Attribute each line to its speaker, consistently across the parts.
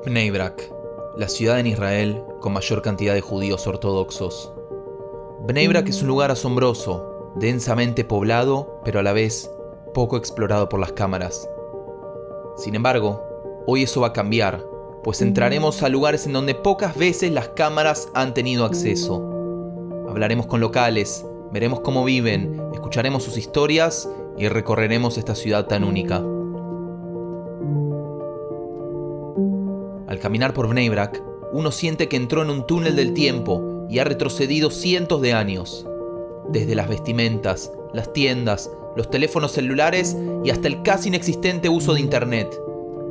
Speaker 1: Bnei Brak, la ciudad en Israel con mayor cantidad de judíos ortodoxos. Bnei Brak es un lugar asombroso, densamente poblado, pero a la vez poco explorado por las cámaras. Sin embargo, hoy eso va a cambiar, pues entraremos a lugares en donde pocas veces las cámaras han tenido acceso. Hablaremos con locales, veremos cómo viven, escucharemos sus historias y recorreremos esta ciudad tan única. Al caminar por Bnei Brak, uno siente que entró en un túnel del tiempo y ha retrocedido cientos de años. Desde las vestimentas, las tiendas, los teléfonos celulares y hasta el casi inexistente uso de internet.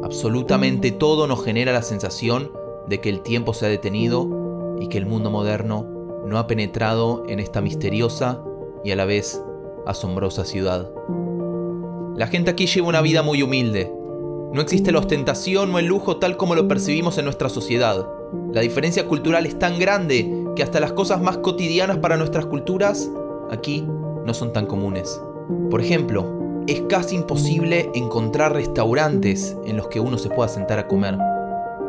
Speaker 1: Absolutamente todo nos genera la sensación de que el tiempo se ha detenido y que el mundo moderno no ha penetrado en esta misteriosa y a la vez asombrosa ciudad. La gente aquí lleva una vida muy humilde. No existe la ostentación o el lujo tal como lo percibimos en nuestra sociedad. La diferencia cultural es tan grande que hasta las cosas más cotidianas para nuestras culturas aquí no son tan comunes. Por ejemplo, es casi imposible encontrar restaurantes en los que uno se pueda sentar a comer.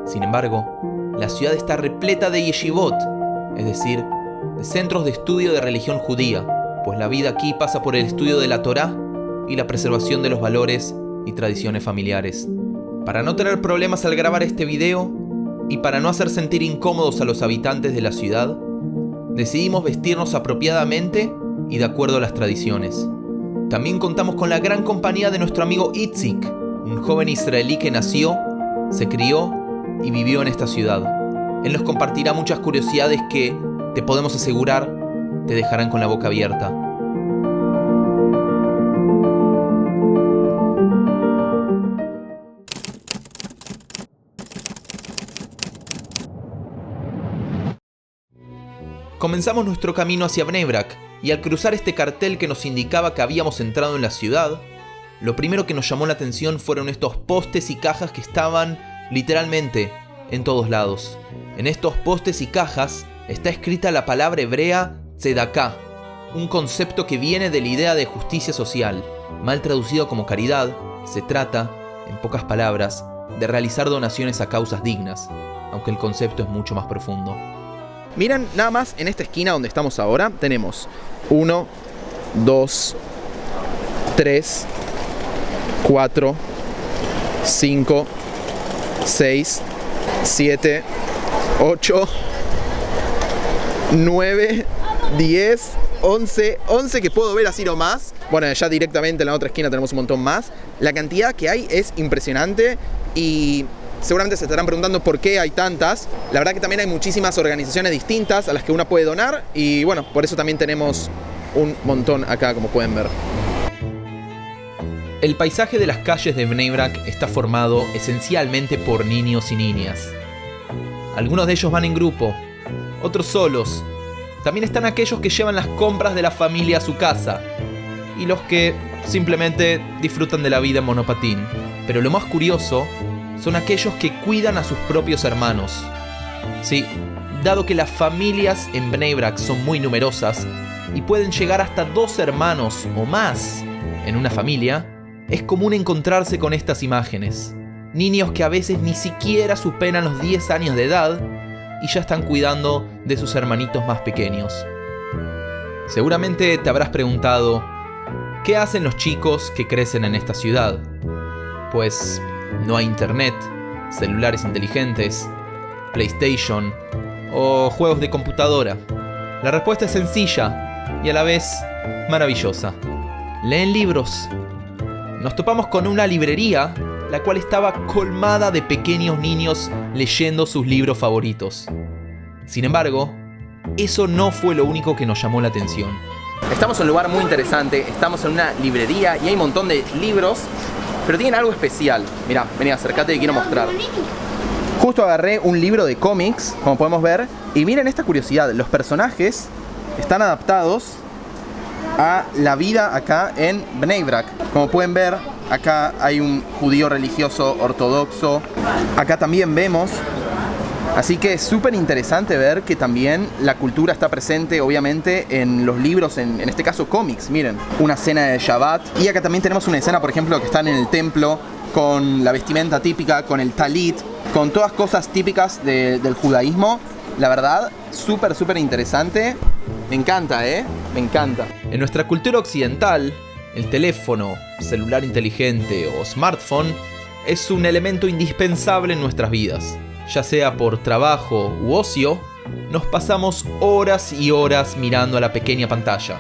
Speaker 1: Sin embargo, la ciudad está repleta de yeshivot, es decir, de centros de estudio de religión judía, pues la vida aquí pasa por el estudio de la Torá y la preservación de los valores y tradiciones familiares. Para no tener problemas al grabar este video y para no hacer sentir incómodos a los habitantes de la ciudad, decidimos vestirnos apropiadamente y de acuerdo a las tradiciones. También contamos con la gran compañía de nuestro amigo Itzik, un joven israelí que nació, se crió y vivió en esta ciudad. Él nos compartirá muchas curiosidades que, te podemos asegurar, te dejarán con la boca abierta. Comenzamos nuestro camino hacia Bnei Brak y al cruzar este cartel que nos indicaba que habíamos entrado en la ciudad, lo primero que nos llamó la atención fueron estos postes y cajas que estaban, literalmente, en todos lados. En estos postes y cajas está escrita la palabra hebrea tzedaká, un concepto que viene de la idea de justicia social. Mal traducido como caridad, se trata, en pocas palabras, de realizar donaciones a causas dignas, aunque el concepto es mucho más profundo. Miren, nada más en esta esquina donde estamos ahora, tenemos 1, 2, 3, 4, 5, 6, 7, 8, 9, 10, 11 que puedo ver así nomás. Bueno, ya directamente en la otra esquina tenemos un montón más. La cantidad que hay es impresionante y seguramente se estarán preguntando por qué hay tantas. La verdad que también hay muchísimas organizaciones distintas a las que uno puede donar y bueno, por eso también tenemos un montón acá, como pueden ver. El paisaje de las calles de Bnei Brak está formado esencialmente por niños y niñas. Algunos de ellos van en grupo, otros solos. También están aquellos que llevan las compras de la familia a su casa y los que simplemente disfrutan de la vida en monopatín. Pero lo más curioso son aquellos que cuidan a sus propios hermanos. Sí, dado que las familias en Bnei Brak son muy numerosas y pueden llegar hasta 2 hermanos o más en una familia, es común encontrarse con estas imágenes. Niños que a veces ni siquiera superan los 10 años de edad y ya están cuidando de sus hermanitos más pequeños. Seguramente te habrás preguntado, ¿qué hacen los chicos que crecen en esta ciudad? Pues no hay internet, celulares inteligentes, PlayStation o juegos de computadora. La respuesta es sencilla y a la vez maravillosa. Leen libros. Nos topamos con una librería, la cual estaba colmada de pequeños niños leyendo sus libros favoritos. Sin embargo, eso no fue lo único que nos llamó la atención. Estamos en un lugar muy interesante, estamos en una librería y hay un montón de libros, pero tienen algo especial. Mirá, vení, acércate y quiero mostrar. Justo agarré un libro de cómics, como podemos ver, y miren esta curiosidad, los personajes están adaptados a la vida acá en Bnei Brak. Como pueden ver, acá hay un judío religioso ortodoxo. Acá también vemos. Así que es súper interesante ver que también la cultura está presente, obviamente, en los libros, en este caso cómics. Miren, una escena de Shabbat. Y acá también tenemos una escena, por ejemplo, que están en el templo con la vestimenta típica, con el talit,
Speaker 2: con todas cosas típicas del judaísmo. La verdad, súper, súper interesante. Me encanta, me encanta.
Speaker 1: En nuestra cultura occidental, el teléfono, celular inteligente o smartphone es un elemento indispensable en nuestras vidas. Ya sea por trabajo u ocio, nos pasamos horas y horas mirando a la pequeña pantalla.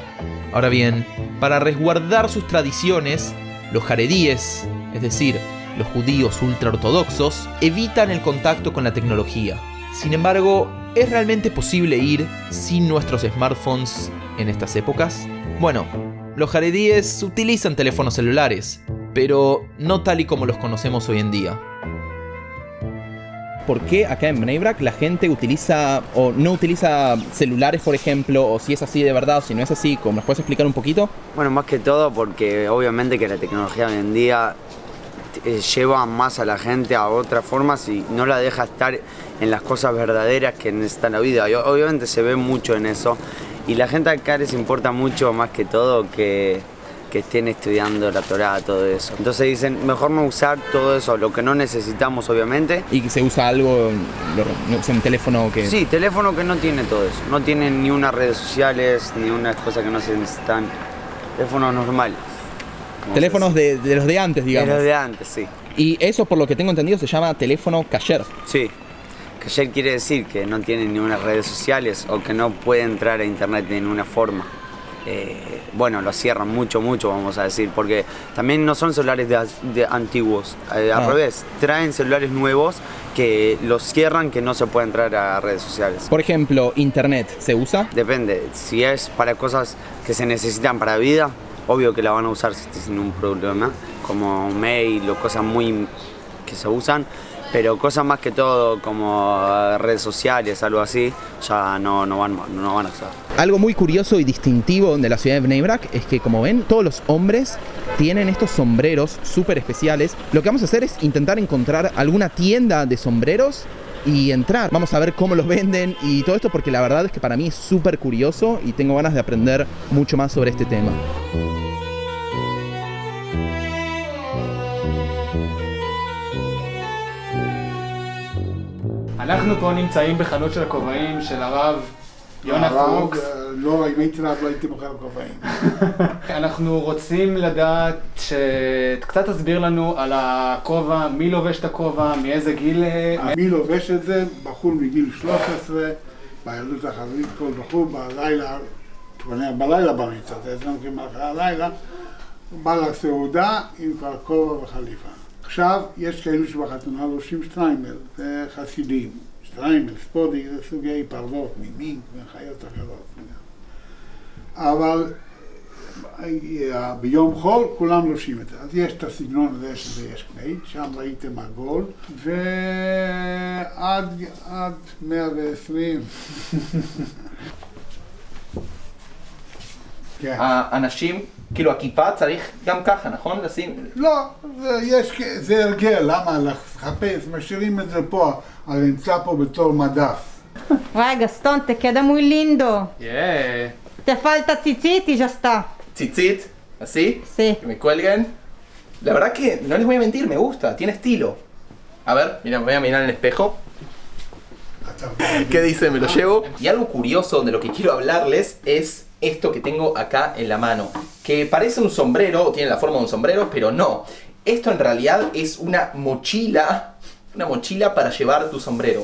Speaker 1: Ahora bien, para resguardar sus tradiciones, los jaredíes, es decir, los judíos ultraortodoxos, evitan el contacto con la tecnología. Sin embargo, ¿es realmente posible ir sin nuestros smartphones en estas épocas? Bueno, los jaredíes utilizan teléfonos celulares, pero no tal y como los conocemos hoy en día.
Speaker 2: ¿Por qué acá en Bnei Brak la gente utiliza o no utiliza celulares, por ejemplo? O si es así de verdad o si no es así, ¿nos puedes explicar un poquito?
Speaker 3: Bueno, más que todo porque obviamente que la tecnología hoy en día lleva más a la gente a otras formas y no la deja estar en las cosas verdaderas que necesita la vida. Y obviamente se ve mucho en eso. Y la gente acá les importa mucho más que todo que estén estudiando la Torá, todo eso. Entonces dicen, mejor no usar todo eso, lo que no necesitamos obviamente.
Speaker 2: ¿Y que se usa algo, un teléfono que...?
Speaker 3: Sí, teléfono que no tiene todo eso. No tiene ni unas redes sociales, ni unas cosas que no se necesitan. Teléfonos normales.
Speaker 2: Teléfonos de los de antes, digamos.
Speaker 3: De los de antes, sí.
Speaker 2: Y eso, por lo que tengo entendido, se llama teléfono kasher.
Speaker 3: Sí. Kasher quiere decir que no tiene ni unas redes sociales o que no puede entrar a internet de ninguna forma. Bueno, lo cierran mucho, vamos a decir, porque también no son celulares de antiguos, al revés, traen celulares nuevos que los cierran, que no se puede entrar a redes sociales.
Speaker 2: Por ejemplo, ¿internet se usa?
Speaker 3: Depende, si es para cosas que se necesitan para vida, obvio que la van a usar sin un problema, como mail o cosas muy que se usan, pero cosas más que todo como redes sociales, algo así, ya no van a usar.
Speaker 2: Algo muy curioso y distintivo de la ciudad de Bnei Brak es que, como ven, todos los hombres tienen estos sombreros súper especiales. Lo que vamos a hacer es intentar encontrar alguna tienda de sombreros y entrar. Vamos a ver cómo los venden y todo esto, porque la verdad es que para mí es súper curioso y tengo ganas de aprender mucho más sobre este tema.
Speaker 4: אנחנו פה נמצאים בחנות של הכובעים של הרב יונה פוקס.
Speaker 5: לא, אם הייתי רב לא הייתי מוכר כובעים.
Speaker 4: אנחנו רוצים לדעת שקצת תסביר לנו על הכובע, מי לובש את הכובע, מאיזה גיל...
Speaker 5: מי לובש את זה? בחור מגיל 13, בילדות החרדית, כל בחור בלילה במצע, זה אצלנו כמעט הלילה, בא לסעודה עם כבר כובע וחליפה. עכשיו יש כאלו שבחתונה לובשים שטריימל, זה חסידים. שטריימל, ספודי, זה סוגי פרוות, מימינק וחיות אחרות. אבל ביום חול כולם לובשים את זה. אז יש את הסגנון הזה שזה יש קני, שם ראיתם עגול, ועד 120.
Speaker 2: האנשים, כאילו הכיפה צריך גם ככה, נכון? לשים...
Speaker 5: לא, זה הרגל, למה לחפש? משאירים את זה פה, אבל נמצא פה בתור מדף.
Speaker 6: Vai Gastón, te queda muy lindo.
Speaker 4: Yeah.
Speaker 6: Te falta tzitzit y ya está.
Speaker 2: ¿Tzitzit? ¿Así?
Speaker 6: Sí.
Speaker 2: Que me cuelguen. La verdad que, no les voy a mentir, me gusta, tiene estilo. A ver, mira, me voy a mirar en el espejo. ¿Qué dice? Me lo llevo. Y algo curioso de lo que quiero hablarles es esto que tengo acá en la mano, que parece un sombrero, o tiene la forma de un sombrero, pero no. Esto en realidad es una mochila para llevar tu sombrero.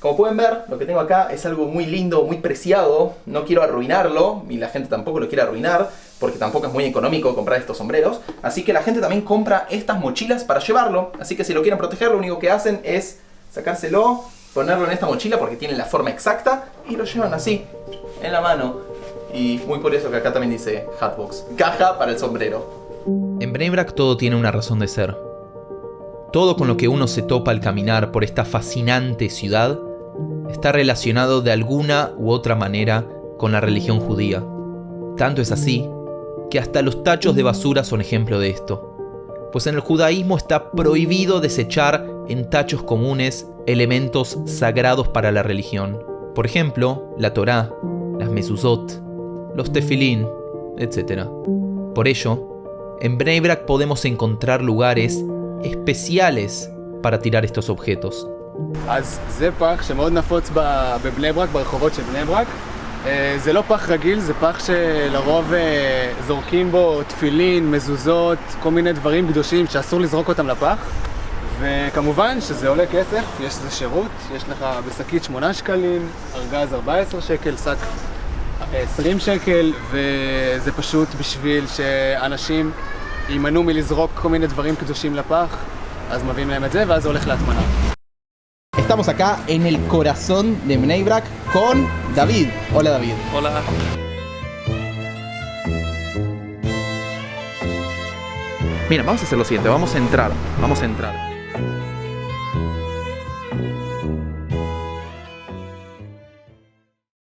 Speaker 2: Como pueden ver, lo que tengo acá es algo muy lindo, muy preciado. No quiero arruinarlo, y la gente tampoco lo quiere arruinar, porque tampoco es muy económico comprar estos sombreros. Así que la gente también compra estas mochilas para llevarlo. Así que si lo quieren proteger, lo único que hacen es sacárselo, ponerlo en esta mochila porque tiene la forma exacta, y lo llevan así, en la mano. Y muy curioso que acá también dice Hatbox, caja para el sombrero.
Speaker 1: En Bnei Brak todo tiene una razón de ser. Todo con lo que uno se topa al caminar por esta fascinante ciudad está relacionado de alguna u otra manera con la religión judía. Tanto es así que hasta los tachos de basura son ejemplo de esto. Pues en el judaísmo está prohibido desechar en tachos comunes elementos sagrados para la religión. Por ejemplo, la Torá, las mezuzot, los tefilín, etc. Por ello, en Bnei Brak podemos encontrar lugares especiales para tirar estos objetos.
Speaker 4: אז זה פח שמאוד נפוץ בבני ברק, ברחובות של בני ברק. זה לא פח רגיל, זה פח שלרוב זורקים בו תפילין, מזוזות, כל מיני דברים קדושים שאסור לזרוק אותם לפח. וכמובן שזה עולה כסף, יש איזה שירות, יש לך בשקית 8 שקלים, ארגז 14 שקל, שק 20 שקל, וזה פשוט בשביל שאנשים יימנעו מלזרוק כל מיני דברים קדושים לפח, אז מביאים להם את זה ואז זה הולך להטמנה.
Speaker 2: Estamos acá en el corazón de Bnei Brak con David. Hola David.
Speaker 7: Hola.
Speaker 1: Mira, vamos a hacer lo siguiente, vamos a entrar.